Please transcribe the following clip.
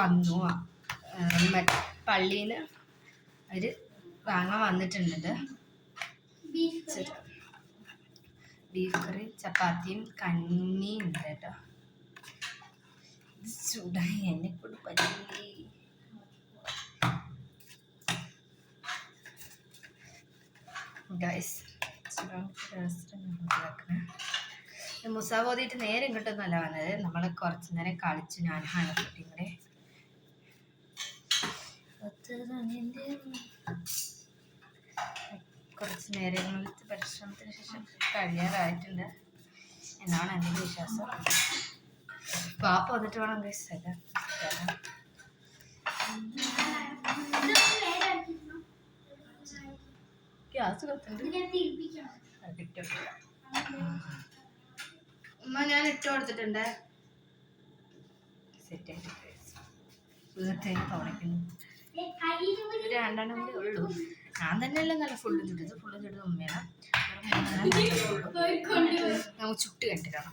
വന്നു. പള്ളിയിൽ അവർ വാങ്ങാൻ വന്നിട്ടുണ്ട്. ബീഫ് കറി, ചപ്പാത്തിയും കഞ്ഞിയും ഉണ്ട് കേട്ടോ. ചൂടായി എന്നെ കൊണ്ട് പറ്റി. ഗൈസ് മുസാബ് ഓതിയിട്ട് നേരെ ഇങ്ങോട്ടൊന്നുമല്ല വന്നത്. നമ്മൾ കുറച്ച് നേരം കളിച്ചു ഞാനും ഹണക്കുട്ടിയും കൂടെ. കുറച്ച് നേരങ്ങൾക്ക് പരിശ്രമത്തിന് ശേഷം കഴിയാറായിട്ടുണ്ട് എന്നാണ് എൻ്റെ വിശ്വാസം. പാപ്പ വന്നിട്ട് വേണം ഗൈസ് എല്ലാം. ഗ്യാസ് ഉമ്മ ഞാൻ ഇട്ട് കൊടുത്തിട്ടുണ്ട്. സെറ്റായിട്ട് തുണയ്ക്കുന്നു. രണ്ടെണ്ണം കൂടെ ഉള്ളൂ. ഞാൻ തന്നെയല്ല നല്ല ഫുള്ളും ചുട്ടത് ഉമ്മയാണ്. നമുക്ക് ചുട്ട് കണ്ടിട്ടാണ്.